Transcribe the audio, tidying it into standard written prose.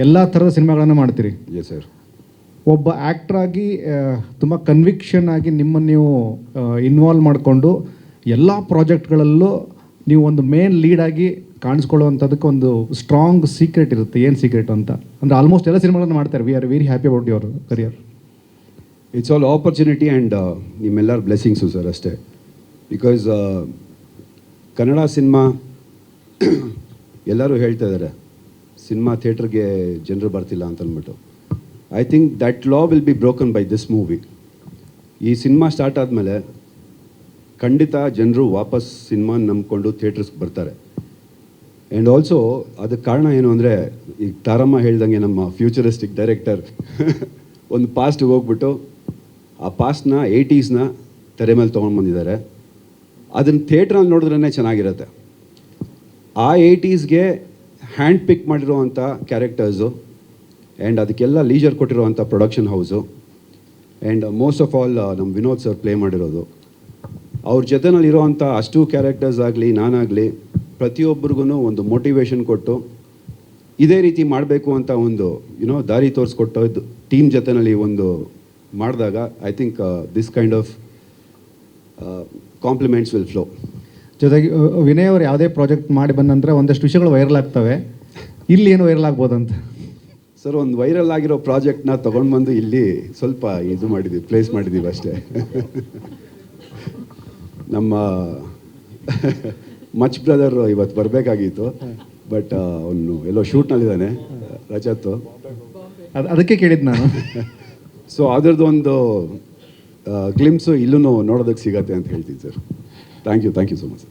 ಎಲ್ಲ ಥರದ ಸಿನಿಮಾಗಳನ್ನು ಮಾಡ್ತೀರಿ. Yes sir. ಒಬ್ಬ ಆ್ಯಕ್ಟ್ರ್ ಆಗಿ ತುಂಬ ಕನ್ವಿಕ್ಷನ್ ಆಗಿ ನಿಮ್ಮನ್ನು ನೀವು ಇನ್ವಾಲ್ವ್ ಮಾಡಿಕೊಂಡು ಎಲ್ಲ ಪ್ರಾಜೆಕ್ಟ್ಗಳಲ್ಲೂ ನೀವು ಒಂದು ಮೇನ್ ಲೀಡಾಗಿ ಕಾಣಿಸ್ಕೊಳ್ಳುವಂಥದ್ದಕ್ಕೆ ಒಂದು ಸ್ಟ್ರಾಂಗ್ ಸೀಕ್ರೆಟ್ ಇರುತ್ತೆ. ಏನು ಸೀಕ್ರೆಟ್ ಅಂತ ಅಂದರೆ ಆಲ್ಮೋಸ್ಟ್ ಎಲ್ಲ ಸಿನಿಮಾಗಳನ್ನು ಮಾಡ್ತಾರೆ. We are very happy about your career. It's all opportunity and ನಿಮ್ಮೆಲ್ಲರ ಬ್ಲೆಸ್ಸಿಂಗ್ಸು ಸರ್ ಅಷ್ಟೇ. ಬಿಕಾಸ್ ಕನ್ನಡ ಸಿನಿಮಾ ಎಲ್ಲರೂ ಹೇಳ್ತಾ ಇದ್ದಾರೆ ಸಿನಿಮಾ ಥಿಯೇಟ್ರಿಗೆ ಜನರು ಬರ್ತಿಲ್ಲ ಅಂತ ಅಂದ್ಬಿಟ್ಟು. I think that law will be broken by this movie. ಈ ಸಿನಿಮಾ ಸ್ಟಾರ್ಟ್ ಆದಮೇಲೆ ಖಂಡಿತ ಜನರು ವಾಪಸ್ ಸಿನಿಮಾ ನಂಬ್ಕೊಂಡು ಥಿಯೇಟ್ರಸ್ಗೆ ಬರ್ತಾರೆ. ಆ್ಯಂಡ್ ಆಲ್ಸೋ ಅದಕ್ಕೆ ಕಾರಣ ಏನು ಅಂದರೆ, ಈಗ ತಾರಮ್ಮ ಹೇಳ್ದಂಗೆ ನಮ್ಮ ಫ್ಯೂಚರಿಸ್ಟಿಕ್ ಡೈರೆಕ್ಟರ್ ಒಂದು ಪಾಸ್ಟ್ಗೆ ಹೋಗ್ಬಿಟ್ಟು ಆ ಪಾಸ್ಟ್ನ 80s ತೆರೆ ಮೇಲೆ ತೊಗೊಂಡು ಬಂದಿದ್ದಾರೆ. ಅದನ್ನು ಥಿಯೇಟ್ರಲ್ಲಿ ನೋಡಿದ್ರೇ ಚೆನ್ನಾಗಿರುತ್ತೆ. ಆ 80sಗೆ ಹ್ಯಾಂಡ್ ಪಿಕ್ ಮಾಡಿರುವಂಥ ಕ್ಯಾರೆಕ್ಟರ್ಸು ಆ್ಯಂಡ್ ಅದಕ್ಕೆಲ್ಲ ಲೀಜರ್ ಕೊಟ್ಟಿರುವಂಥ production house and most of all ನಮ್ಮ ವಿನೋದ್ ಸರ್ ಪ್ಲೇ ಮಾಡಿರೋದು. ಅವ್ರ ಜೊತೆನಲ್ಲಿರೋವಂಥ ಅಷ್ಟು ಕ್ಯಾರೆಕ್ಟರ್ಸ್ ಆಗಲಿ ನಾನಾಗಲಿ ಪ್ರತಿಯೊಬ್ಬರಿಗೂ ಒಂದು ಮೋಟಿವೇಶನ್ ಕೊಟ್ಟು ಇದೇ ರೀತಿ ಮಾಡಬೇಕು ಅಂತ ಒಂದು ದಾರಿ ತೋರಿಸ್ಕೊಟ್ಟು ಟೀಮ್ ಜೊತೆನಲ್ಲಿ ಒಂದು ಮಾಡಿದಾಗ I think this kind of compliments will flow. ಜೊತೆಗೆ ವಿನಯ್ ಅವರು ಯಾವುದೇ ಪ್ರಾಜೆಕ್ಟ್ ಮಾಡಿ ಬಂದ ನಂತರ ಒಂದಷ್ಟು ವಿಷಯಗಳು ವೈರಲ್ ಆಗ್ತವೆ. ಇಲ್ಲಿ ಏನು ವೈರಲ್ ಆಗ್ಬೋದಂತ ಸರ್, ಒಂದು ವೈರಲ್ ಆಗಿರೋ ಪ್ರಾಜೆಕ್ಟ್ನ ತೊಗೊಂಡು ಬಂದು ಇಲ್ಲಿ ಸ್ವಲ್ಪ ಇದು ಮಾಡಿದ್ದೀವಿ, ಪ್ಲೇಸ್ ಮಾಡಿದ್ದೀವಿ ಅಷ್ಟೇ. ನಮ್ಮ ಮಚ್ ಬ್ರದರ್ ಇವತ್ತು ಬರಬೇಕಾಗಿತ್ತು, ಬಟ್ ಅವನು ಎಲ್ಲೋ ಶೂಟ್ನಲ್ಲಿದ್ದಾನೆ, ರಜತ್ತು. ಅದಕ್ಕೆ ಕೇಳಿದ್ದು ನಾನು. ಸೊ ಅದರದ್ದು ಒಂದು ಗ್ಲಿಮ್ಸು ಇಲ್ಲೂ ನೋಡೋದಕ್ಕೆ ಸಿಗತ್ತೆ ಅಂತ ಹೇಳ್ತೀನಿ sir. Thank you so much sir.